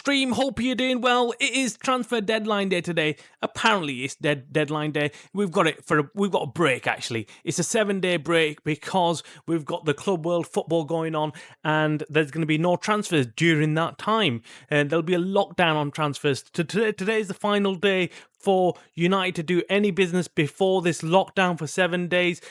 Stream, hope you're doing well. It is transfer deadline day today. Apparently it's deadline day. We've got a break actually. It's a 7-day break because we've got the Club World Football going on and there's going to be no transfers during that time. And there'll be a lockdown on transfers. Today is the final day for United to do any business before this lockdown for 7 days.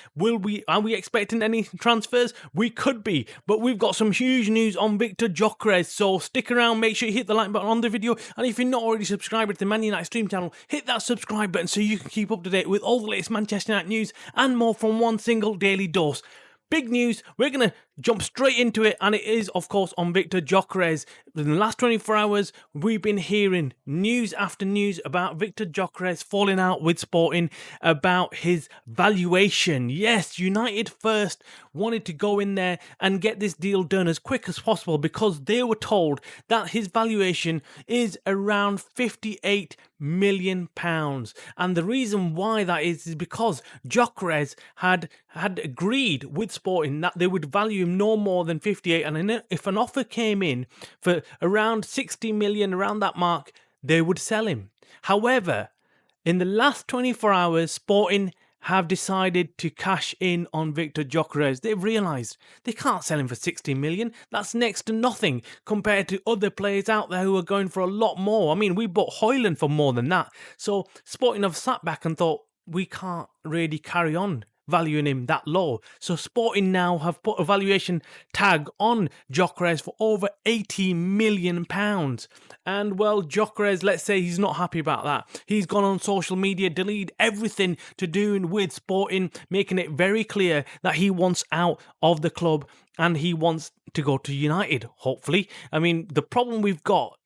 Are we expecting any transfers? We could be, but we've got some huge news on Victor Gyökeres, so stick around, make sure you hit the like button on the video, and if you're not already subscribed to the Man United Stream channel, hit that subscribe button so you can keep up to date with all the latest Manchester United news and more from one single daily dose. Big news, we're going to jump straight into it, and it is, of course, on Victor Gyökeres. In the last 24 hours, we've been hearing news after news about Victor Gyökeres falling out with Sporting, about his valuation. Yes, United first wanted to go in there and get this deal done as quick as possible because they were told that his valuation is around £58 million. And the reason why that is because Gyökeres had agreed with Sporting that they would value him no more than 58, and if an offer came in for around 60 million, around that mark, they would sell him. However, in the last 24 hours, Sporting have decided to cash in on Victor Gyökeres. They've realised they can't sell him for 60 million. That's next to nothing compared to other players out there who are going for a lot more. I mean, we bought Højlund for more than that. So Sporting have sat back and thought, we can't really carry on valuing him that low. So Sporting now have put a valuation tag on Gyökeres for over £80 million. And well, Gyökeres, let's say he's not happy about that. He's gone on social media, deleted everything to do with Sporting, making it very clear that he wants out of the club and he wants to go to United, hopefully. I mean, the problem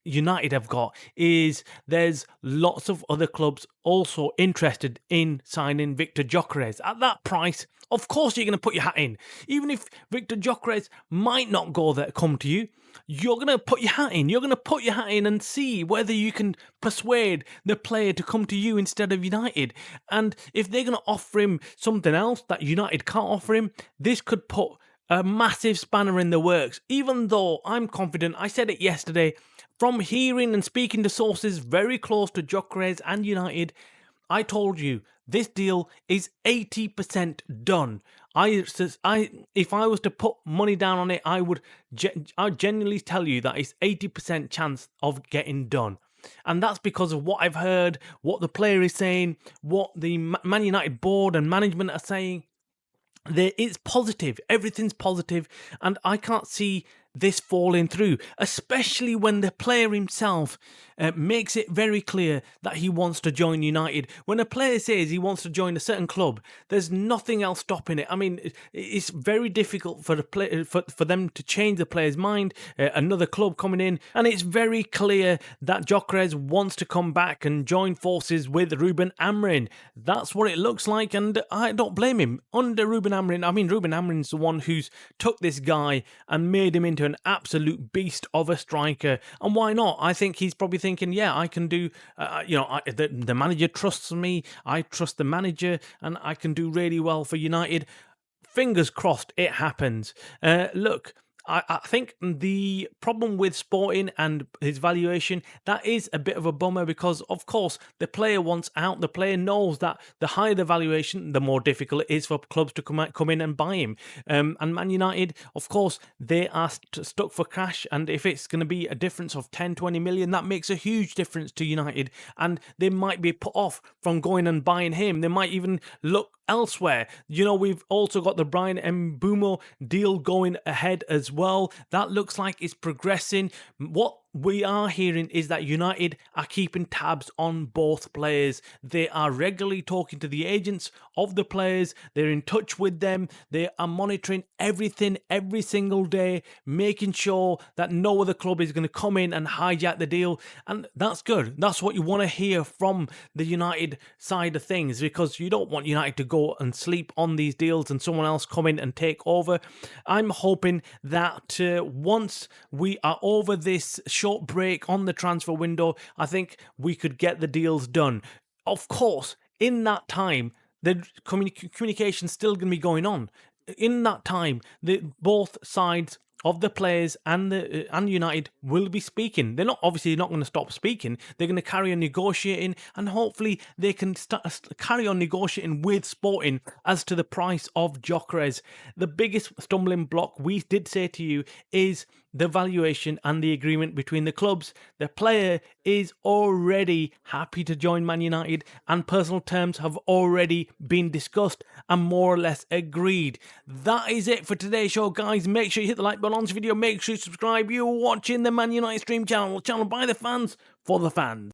United have got, is there's lots of other clubs also interested in signing Victor Gyökeres. At that price, of course you're going to put your hat in. Even if Victor Gyökeres might not come to you, you're going to put your hat in. You're going to put your hat in and see whether you can persuade the player to come to you instead of United. And if they're going to offer him something else that United can't offer him, this could put a massive spanner in the works. Even though I'm confident, I said it yesterday, from hearing and speaking to sources very close to Gyökeres and United, I told you this deal is 80% done. If I was to put money down on it, I'd genuinely tell you that it's 80% chance of getting done. And that's because of what I've heard, what the player is saying, what the Man United board and management are saying. It's positive, everything's positive, and I can't see this falling through, especially when the player himself makes it very clear that he wants to join United. When a player says he wants to join a certain club, there's nothing else stopping it. I mean, it's very difficult for for them to change the player's mind, another club coming in, and it's very clear that Gyökeres wants to come back and join forces with Ruben Amorim. That's what it looks like, and I don't blame him. Under Ruben Amorim, I mean, Ruben Amorim's the one who's took this guy and made him into an absolute beast of a striker, and why not? I think he's probably thinking, yeah, I can do, the manager trusts me, I trust the manager, and I can do really well for United. Fingers crossed it happens. Look, I think the problem with Sporting and his valuation, that is a bit of a bummer because, of course, the player wants out. The player knows that the higher the valuation, the more difficult it is for clubs to come in and buy him. And Man United, of course, they are stuck for cash. And if it's going to be a difference of 10, 20 million, that makes a huge difference to United. And they might be put off from going and buying him. They might even look elsewhere. You know, we've also got the Brian Mbeumo deal going ahead as well. That looks like it's progressing. What we are hearing is that United are keeping tabs on both players. They are regularly talking to the agents of the players. They're in touch with them. They are monitoring everything every single day, making sure that no other club is going to come in and hijack the deal. And that's good. That's what you want to hear from the United side of things, because you don't want United to go and sleep on these deals and someone else come in and take over. I'm hoping that once we are over this short break on the transfer window, I think we could get the deals done. Of course, in that time, the communication's still going to be going on. In that time, both sides of the players and United will be speaking. They're not obviously not going to stop speaking. They're going to carry on negotiating, and hopefully they can carry on negotiating with Sporting as to the price of Gyökeres. The biggest stumbling block, we did say to you, is the valuation and the agreement between the clubs. The player is already happy to join Man United, and personal terms have already been discussed and more or less agreed. That is it for today's show, guys. Make sure you hit the like button on this video. Make sure you subscribe. You're watching the Man United Stream channel by the fans for the fans.